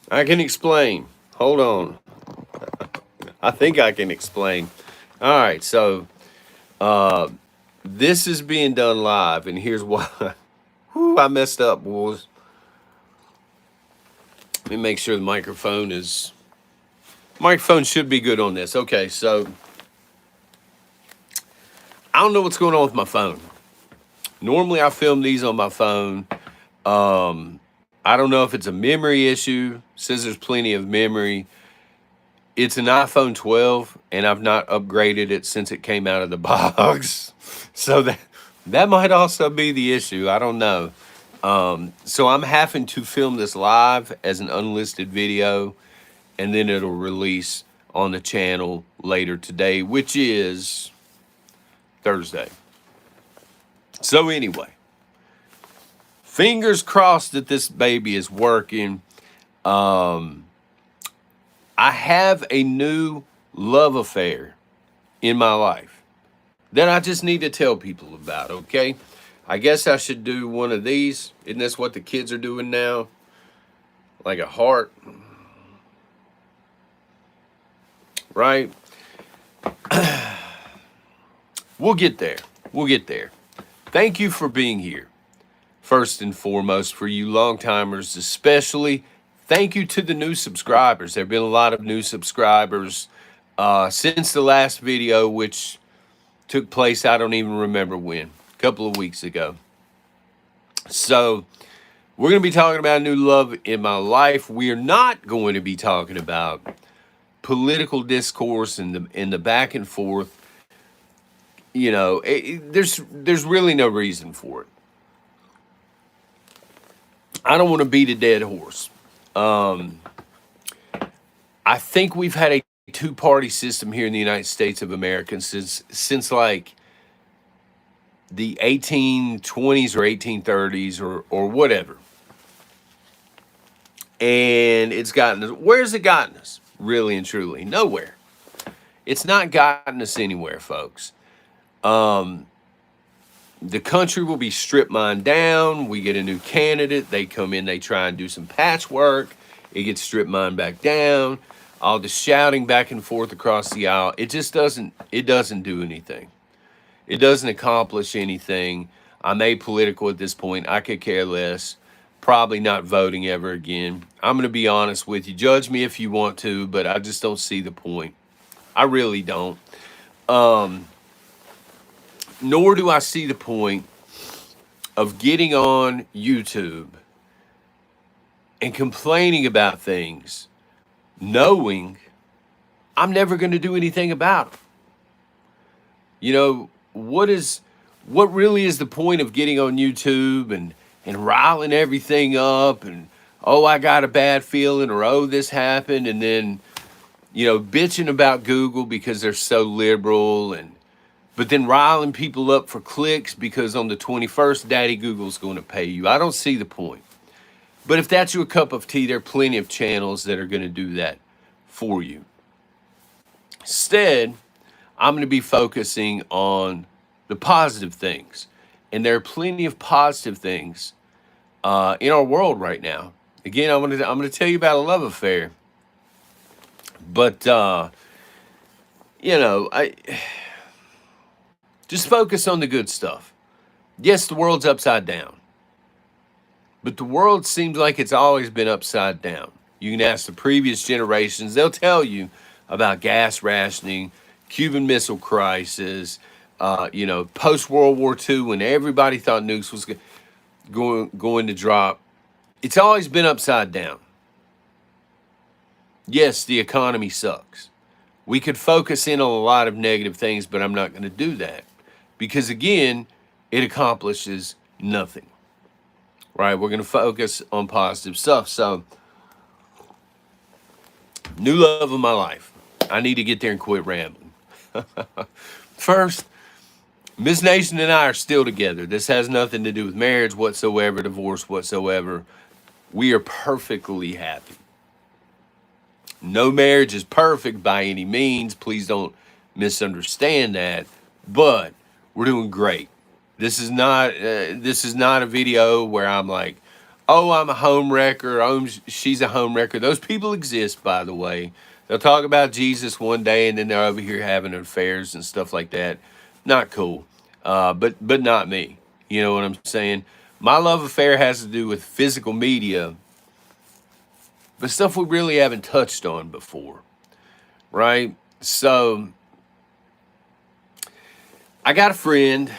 I can explain. Hold on. I think I can explain. All right, so uh, this is being done live, and here's why. Whew, I messed up, boys. Let me make sure the microphone should be good on this. Okay, so I don't know what's going on with my phone. Normally, I film these on my phone. I don't know if it's a memory issue. It says there's plenty of memory. It's an iPhone 12, and I've not upgraded it since it came out of the box. So that might also be the issue. I don't know. So I'm having to film this live as an unlisted video, and then it'll release on the channel later today, which is Thursday. So anyway, fingers crossed that this baby is working. I have a new love affair in my life that I just need to tell people about, okay? I guess I should do one of these. Isn't this what the kids are doing now? Like a heart, right? We'll get there. We'll get there. Thank you for being here. First and foremost, for you long timers especially, thank you to the new subscribers. There have been a lot of new subscribers since the last video, which took place, I don't even remember when, a couple of weeks ago. So we're going to be talking about new love in my life. We are not going to be talking about political discourse and the back and forth. You know, there's really no reason for it. I don't want to beat a dead horse. I think we've had a two-party system here in the United States of America since like the 1820s or 1830s or whatever. And it's gotten us, where's it gotten us? Really and truly, nowhere. It's not gotten us anywhere, folks. The country will be strip mined down. We get a new candidate. They come in, they try and do some patchwork. It gets strip mined back down. All the shouting back and forth across the aisle. It just doesn't do anything. It doesn't accomplish anything. I'm apolitical at this point. I could care less. Probably not voting ever again. I'm going to be honest with you. Judge me if you want to, but I just don't see the point. I really don't. Nor do I see the point of getting on YouTube and complaining about things, knowing I'm never going to do anything about them. You know, what really is the point of getting on YouTube and riling everything up and, oh, I got a bad feeling, or, oh, this happened, and then, you know, bitching about Google because they're so liberal, but then riling people up for clicks because on the 21st, Daddy Google's going to pay you. I don't see the point. But if that's your cup of tea, there are plenty of channels that are going to do that for you. Instead, I'm going to be focusing on the positive things. And there are plenty of positive things in our world right now. Again, I'm going to tell you about a love affair. But, you know, just focus on the good stuff. Yes, the world's upside down. But the world seems like it's always been upside down. You can ask the previous generations. They'll tell you about gas rationing, Cuban Missile Crisis, you know, post-World War II when everybody thought nukes was going to drop. It's always been upside down. Yes, the economy sucks. We could focus in on a lot of negative things, but I'm not going to do that. Because, again, it accomplishes nothing. Right? We're going to focus on positive stuff. So, new love of my life. I need to get there and quit rambling. First, Miss Nation and I are still together. This has nothing to do with marriage whatsoever, divorce whatsoever. We are perfectly happy. No marriage is perfect by any means. Please don't misunderstand that. But we're doing great. This is not a video where I'm like, oh, I'm a home wrecker. Oh, she's a home wrecker. Those people exist, by the way. They'll talk about Jesus one day and then they're over here having affairs and stuff like that. Not cool. But not me. You know what I'm saying? My love affair has to do with physical media, but stuff we really haven't touched on before, right? So I got a friend.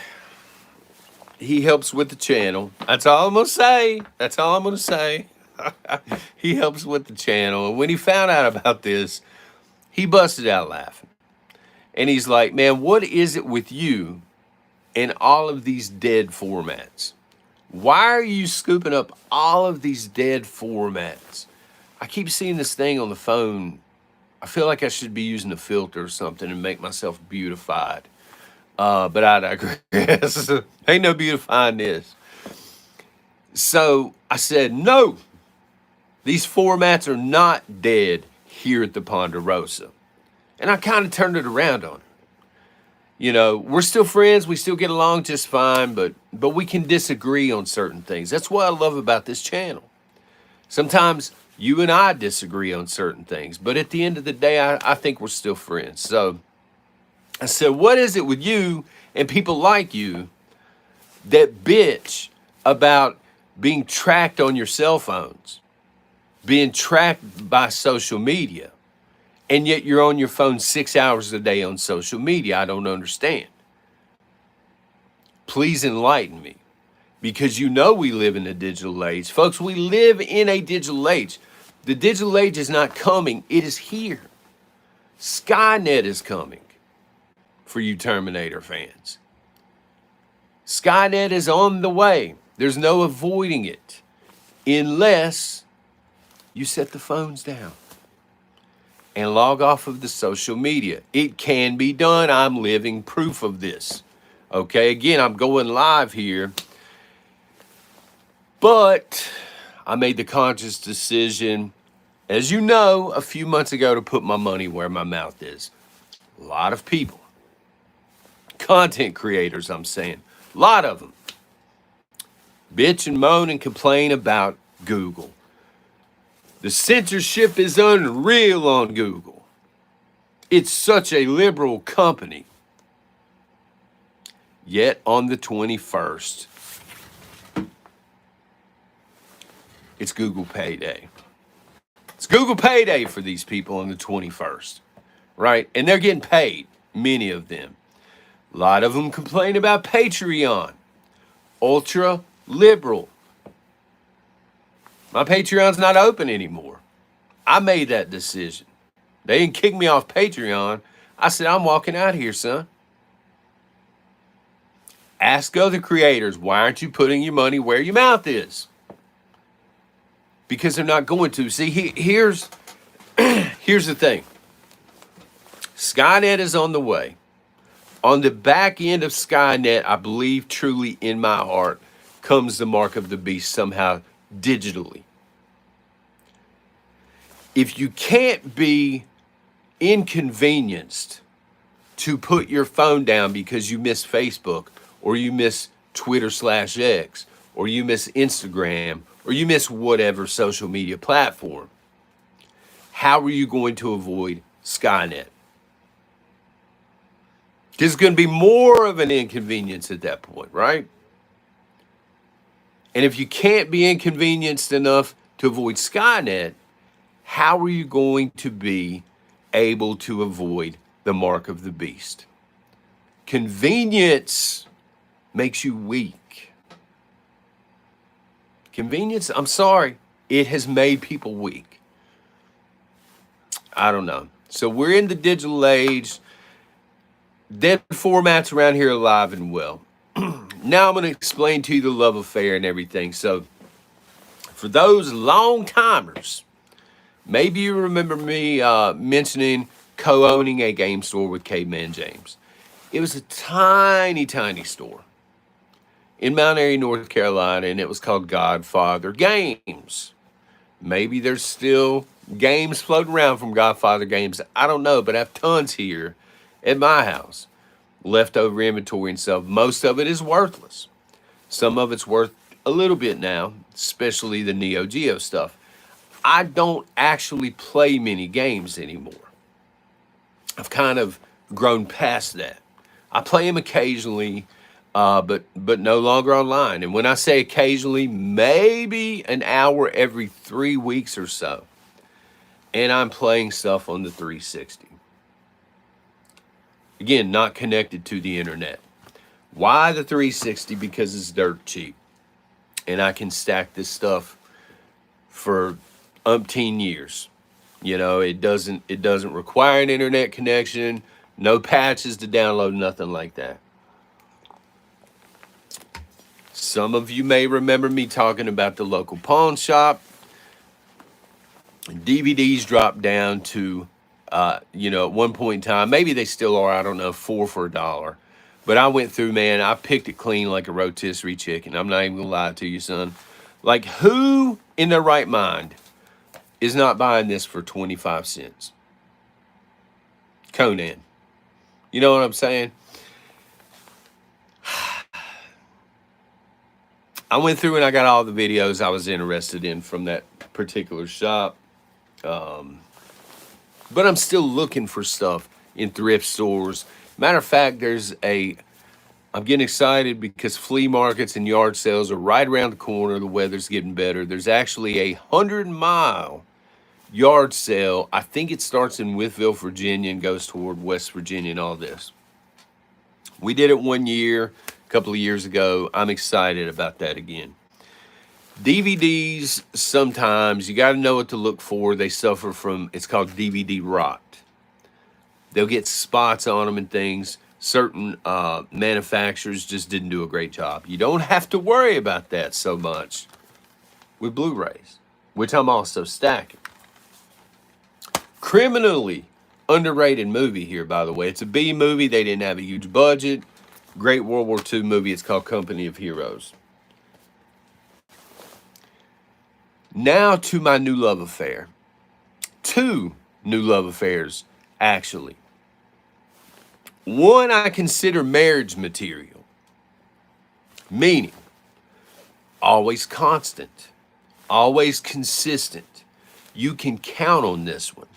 He helps with the channel. That's all I'm going to say. That's all I'm going to say. He helps with the channel. And when he found out about this, he busted out laughing. And he's like, man, what is it with you and all of these dead formats? Why are you scooping up all of these dead formats? I keep seeing this thing on the phone. I feel like I should be using a filter or something and make myself beautified. But I digress. Ain't no beautifying this. So I said, no, these formats are not dead here at the Ponderosa. And I kind of turned it around on her. You know, we're still friends. We still get along just fine, but we can disagree on certain things. That's what I love about this channel. Sometimes you and I disagree on certain things, but at the end of the day, I think we're still friends. So I said, what is it with you and people like you that bitch about being tracked on your cell phones, being tracked by social media, and yet you're on your phone 6 hours a day on social media? I don't understand. Please enlighten me, because you know we live in a digital age. Folks, we live in a digital age. The digital age is not coming. It is here. Skynet is coming for you Terminator fans. Skynet is on the way. There's no avoiding it unless you set the phones down and log off of the social media. It can be done. I'm living proof of this. Okay, again, I'm going live here, but I made the conscious decision, as you know, a few months ago, to put my money where my mouth is. A lot of people, content creators, I'm saying, a lot of them, bitch and moan and complain about Google. The censorship is unreal on Google. It's such a liberal company. Yet on the 21st, it's Google payday. It's Google payday for these people on the 21st, right? And they're getting paid, many of them. A lot of them complain about Patreon. Ultra liberal. My Patreon's not open anymore. I made that decision. They didn't kick me off Patreon. I said, I'm walking out of here, son. Ask other creators, why aren't you putting your money where your mouth is? Because they're not going to. See, here's the thing. Skynet is on the way. On the back end of Skynet, I believe truly in my heart, comes the mark of the beast somehow digitally. If you can't be inconvenienced to put your phone down because you miss Facebook, or you miss Twitter/X, or you miss Instagram, or you miss whatever social media platform, how are you going to avoid Skynet? Because it's going to be more of an inconvenience at that point, right? And if you can't be inconvenienced enough to avoid Skynet, how are you going to be able to avoid the mark of the beast? Convenience makes you weak. Convenience, I'm sorry, it has made people weak. I don't know. So we're in the digital age. Dead formats around here are alive and well. Now I'm going to explain to you the love affair and everything. So for those long timers, maybe you remember me mentioning co-owning a game store with Caveman James. It was a tiny, tiny store in Mount Airy, North Carolina, and it was called Godfather Games. Maybe there's still games floating around from Godfather Games. I don't know, but I have tons here at my house. Leftover inventory and stuff. Most of it is worthless. Some of it's worth a little bit now, especially the Neo Geo stuff. I don't actually play many games anymore. I've kind of grown past that. I play them occasionally, but no longer online. And when I say occasionally, maybe an hour every 3 weeks or so. And I'm playing stuff on the 360. Again, not connected to the internet. Why the 360? Because it's dirt cheap. And I can stack this stuff for umpteen years. You know, it doesn't require an internet connection, no patches to download, nothing like that. Some of you may remember me talking about the local pawn shop. DVDs dropped down to, you know, at one point in time, maybe they still are, I don't know, $4 for $1. But I went through, man, I picked it clean like a rotisserie chicken. I'm not even gonna lie to you, son. Like, who in their right mind is not buying this for 25 cents? Conan. You know what I'm saying? I went through and I got all the videos I was interested in from that particular shop. But I'm still looking for stuff in thrift stores. Matter of fact, I'm getting excited because flea markets and yard sales are right around the corner. The weather's getting better. There's actually a 100-mile yard sale. I think it starts in Wytheville, Virginia, and goes toward West Virginia and all this. We did it one year, a couple of years ago. I'm excited about that again. DVDs, sometimes you got to know what to look for. They suffer from, it's called DVD rot. They'll get spots on them and things. Certain manufacturers just didn't do a great job. You don't have to worry about that so much with Blu-rays, which I'm also stacking. Criminally underrated movie here, by the way. It's a B movie. They didn't have a huge budget. Great World War II movie. It's called Company of Heroes. Now to my new love affair. 2 new love affairs, actually. One I consider marriage material, meaning always constant, always consistent. You can count on this one.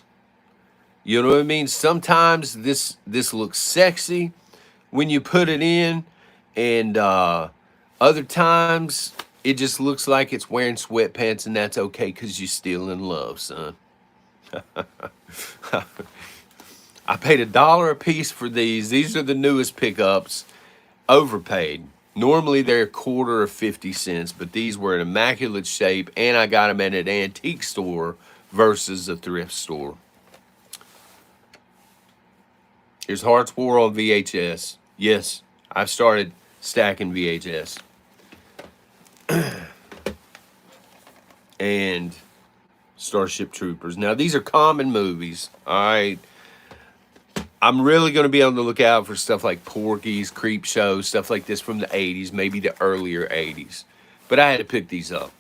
You know what I mean? Sometimes this looks sexy when you put it in, and other times it just looks like it's wearing sweatpants, and that's okay because you're still in love, son. I paid $1 a piece for these. These are the newest pickups. Overpaid. Normally they're a quarter or 50 cents, but these were in immaculate shape, and I got them at an antique store versus a thrift store. Here's Hearts War on VHS. Yes, I've started stacking VHS. And Starship Troopers. Now, these are common movies, all right? I'm really going to be on the lookout for stuff like Porky's, Creepshow, stuff like this from the 80s, maybe the earlier 80s. But I had to pick these up.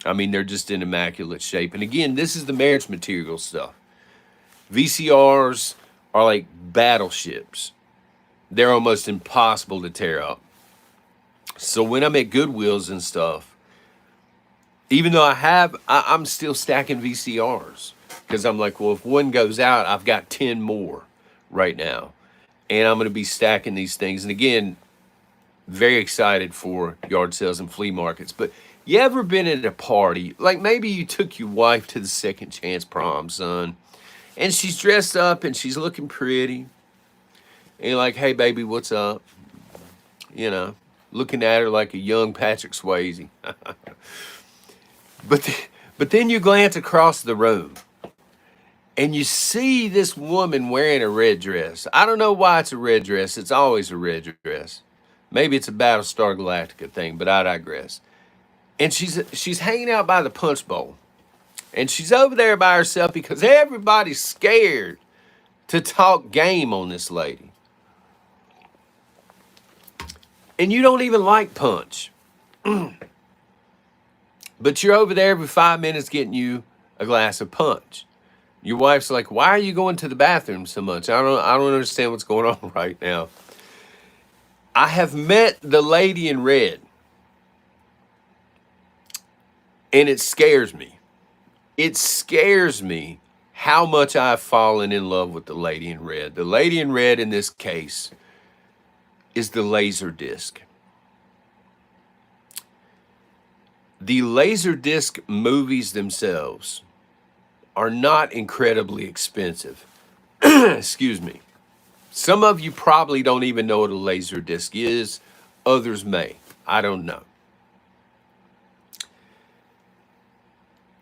I mean, they're just in immaculate shape. And again, this is the marriage material stuff. VCRs are like battleships. They're almost impossible to tear up. So when I'm at Goodwills and stuff, even though I'm still stacking VCRs. Because I'm like, well, if one goes out, I've got 10 more right now. And I'm going to be stacking these things. And again, very excited for yard sales and flea markets. But you ever been at a party, like maybe you took your wife to the second chance prom, son, and she's dressed up and she's looking pretty. And you're like, hey, baby, what's up? You know, looking at her like a young Patrick Swayze. But then you glance across the room and you see this woman wearing a red dress. I don't know why it's a red dress. It's always a red dress. Maybe it's a Battlestar Galactica thing, but I digress. And she's hanging out by the punch bowl. And she's over there by herself because everybody's scared to talk game on this lady. And you don't even like punch. But you're over there every 5 minutes getting you a glass of punch. Your wife's like, why are you going to the bathroom so much? I don't understand what's going on right now. I have met the lady in red. And it scares me. It scares me how much I've fallen in love with the lady in red. The lady in red in this case is the Laserdisc. The Laserdisc movies themselves are not incredibly expensive. Excuse me. Some of you probably don't even know what a Laserdisc is. Others may. I don't know.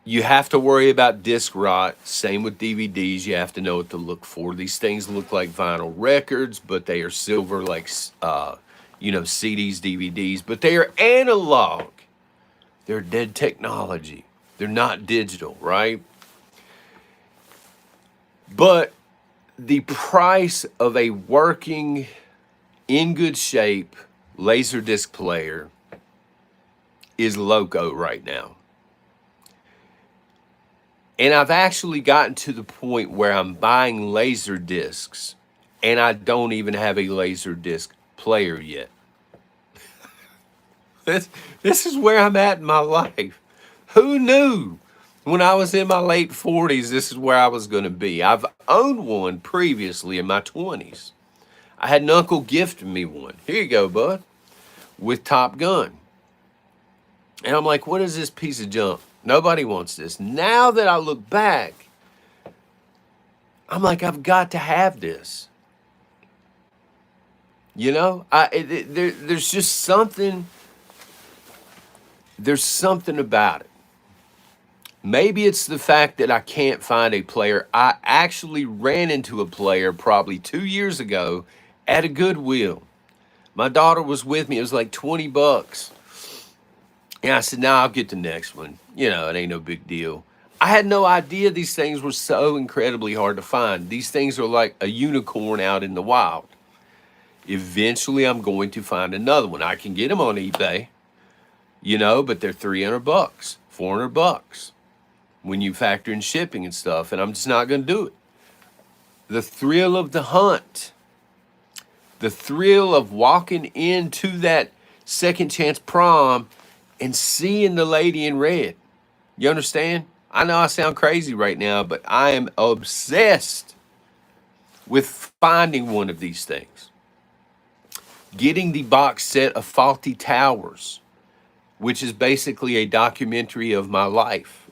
You have to worry about disc rot. Same with DVDs. You have to know what to look for. These things look like vinyl records, but they are silver like, CDs, DVDs. But they are analog. They're dead technology. They're not digital, right? But the price of a working, in good shape Laserdisc player is loco right now. And I've actually gotten to the point where I'm buying laser discs and I don't even have a Laserdisc player yet. This is where I'm at in my life. Who knew when I was in my late 40s, this is where I was going to be? I've owned one previously in my 20s. I had an uncle gift me one. Here you go, bud, with Top Gun. And I'm like, what is this piece of junk? Nobody wants this. Now that I look back, I'm like, I've got to have this. There's just something. There's something about it. Maybe it's the fact that I can't find a player. I actually ran into a player probably 2 years ago at a Goodwill. My daughter was with me. It was like $20. And I said, I'll get the next one. It ain't no big deal. I had no idea these things were so incredibly hard to find. These things are like a unicorn out in the wild. Eventually, I'm going to find another one. I can get them on eBay, but they're $300, $400 when you factor in shipping and stuff. And I'm just not going to do it. The thrill of the hunt, the thrill of walking into that second chance prom and seeing the lady in red. You understand? I know I sound crazy right now, but I am obsessed with finding one of these things. Getting the box set of Faulty Towers, which is basically a documentary of my life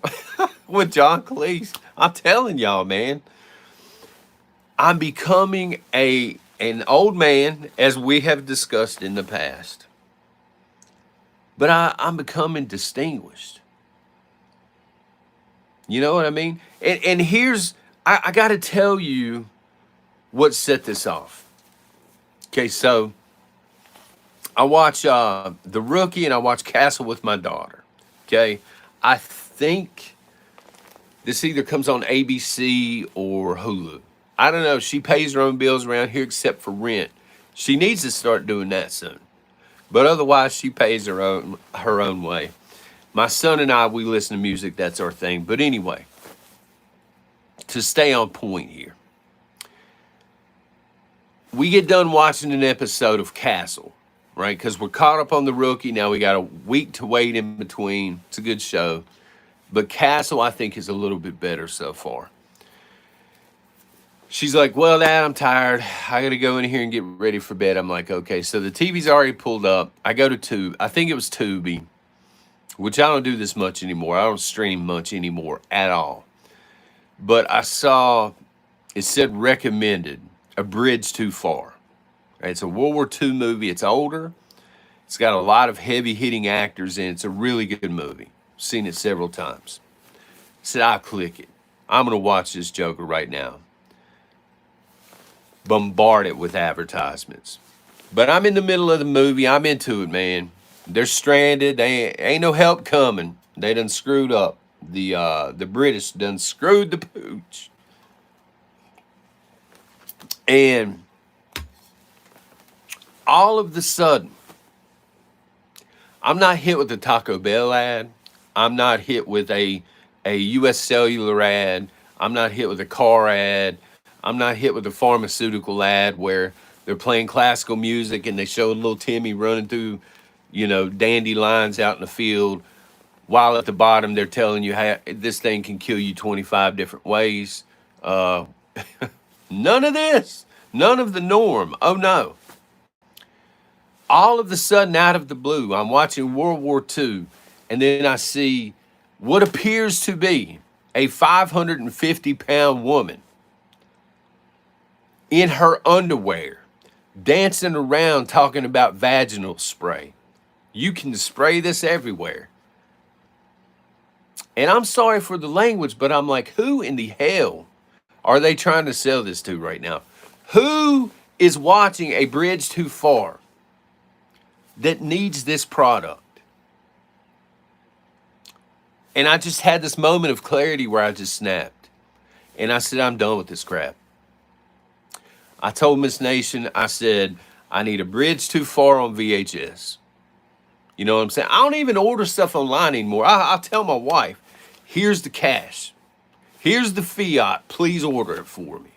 with John Cleese. I'm telling y'all, man, I'm becoming an old man, as we have discussed in the past. But I'm becoming distinguished. You know what I mean? And here's, I got to tell you what set this off. Okay, so I watch The Rookie and I watch Castle with my daughter. Okay, I think this either comes on ABC or Hulu. I don't know. She pays her own bills around here except for rent. She needs to start doing that soon. But otherwise, she pays her own way. My son and I, we listen to music. That's our thing. But anyway, to stay on point here, we get done watching an episode of Castle, right? Because we're caught up on The Rookie. Now we got a week to wait in between. It's a good show. But Castle, I think, is a little bit better so far. She's like, well, Dad, I'm tired. I got to go in here and get ready for bed. I'm like, okay. So the TV's already pulled up. I go to Tubi. I think it was Tubi, which I don't do this much anymore. I don't stream much anymore at all. But I saw, it said recommended, A Bridge Too Far. It's a World War II movie. It's older. It's got a lot of heavy-hitting actors in it. It's a really good movie. I've seen it several times. I said, I'll click it. I'm going to watch this joker right now. Bombard it with advertisements. But I'm in the middle of the movie. I'm into it, man. They're stranded. They ain't no help coming. They done screwed up. The British done screwed the pooch. And all of the sudden, I'm not hit with a Taco Bell ad. I'm not hit with a U.S. Cellular ad. I'm not hit with a car ad. I'm not hit with a pharmaceutical ad where they're playing classical music and they show little Timmy running through, dandelions out in the field while at the bottom they're telling you how this thing can kill you 25 different ways. Uh, None of this, none of the norm. Oh no. All of the sudden, out of the blue, I'm watching World War II, and then I see what appears to be a 550-pound woman in her underwear dancing around talking about vaginal spray. You can spray this everywhere. And I'm sorry for the language, but I'm like, who in the hell are they trying to sell this to right now? Who is watching A Bridge Too Far that needs this product? And I just had this moment of clarity where I just snapped. And I said, I'm done with this crap. I told Miss Nation, I said, I need A Bridge Too Far on VHS. You know what I'm saying? I don't even order stuff online anymore. I'll tell my wife, here's the cash. Here's the fiat. Please order it for me.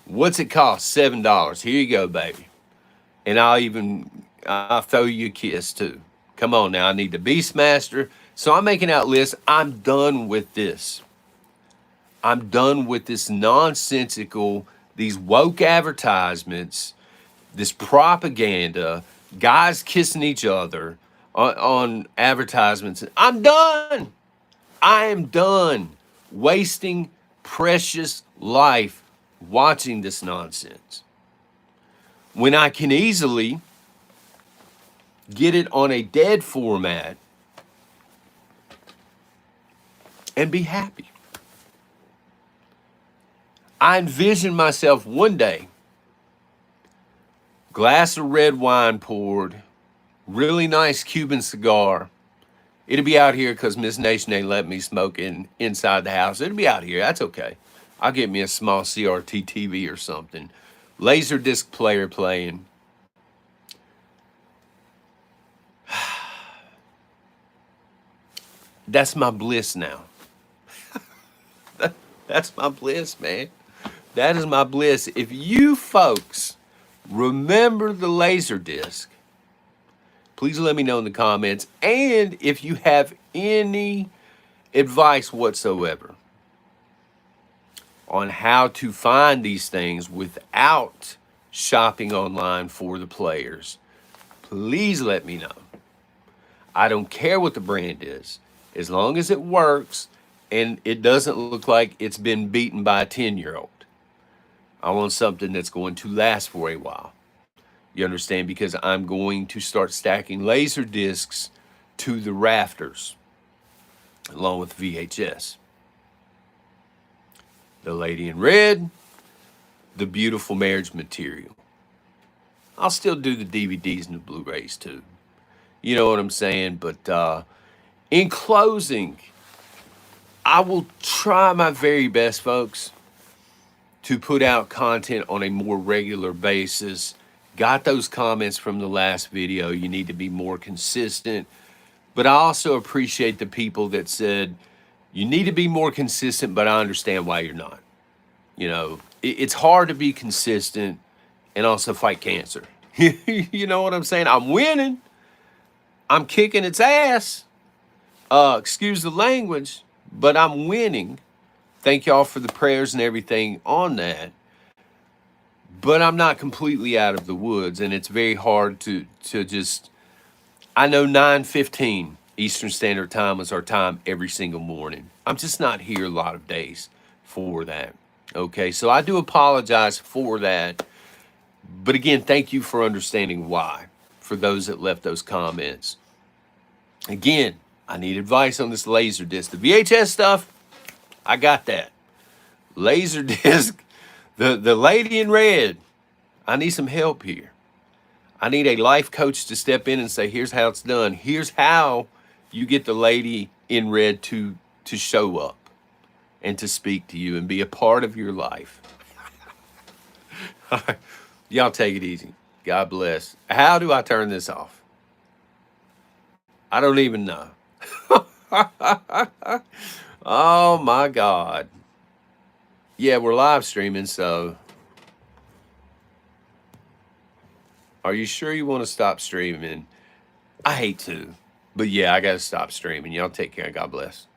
What's it cost? $7. Here you go, baby. And I'll throw you a kiss too. Come on now, I need the Beastmaster. So I'm making out lists. I'm done with this. I'm done with this nonsensical, these woke advertisements, this propaganda, guys kissing each other on advertisements. I'm done. I am done wasting precious life watching this nonsense when I can easily get it on a dead format and be happy. I envision myself one day, glass of red wine poured, really nice Cuban cigar. It'll be out here because Miss Nation ain't let me smoke inside the house. It'll be out here. That's okay. I'll get me a small CRT TV or something. Laserdisc player playing. That's my bliss now. That's my bliss, man. That is my bliss. If you folks remember the Laserdisc, please let me know in the comments. And if you have any advice whatsoever on how to find these things without shopping online for the players, please let me know. I don't care what the brand is, as long as it works and it doesn't look like it's been beaten by a 10-year-old. I want something that's going to last for a while. You understand? Because I'm going to start stacking laser discs to the rafters along with VHS. The Lady in Red, the Beautiful Marriage Material. I'll still do the DVDs and the Blu-rays too. You know what I'm saying? But in closing, I will try my very best, folks, to put out content on a more regular basis. Got those comments from the last video. You need to be more consistent. But I also appreciate the people that said, you need to be more consistent, but I understand why you're not. You know, it's hard to be consistent and also fight cancer. You know what I'm saying? I'm winning. I'm kicking its ass. Excuse the language, but I'm winning. Thank y'all for the prayers and everything on that. But I'm not completely out of the woods, and it's very hard to just, I know 9:15 Eastern Standard Time is our time every single morning. I'm just not here a lot of days for that. Okay, so I do apologize for that. But again, thank you for understanding why, for those that left those comments. Again, I need advice on this Laserdisc. The VHS stuff, I got that. Laserdisc, the Lady in Red, I need some help here. I need a life coach to step in and say, here's how it's done. Here's how you get the Lady in Red to show up and to speak to you and be a part of your life. All right. Y'all take it easy. God bless. How do I turn this off? I don't even know. Oh my God. Yeah, we're live streaming, so are you sure you want to stop streaming? I hate to. But yeah, I gotta stop streaming. Y'all take care. God bless.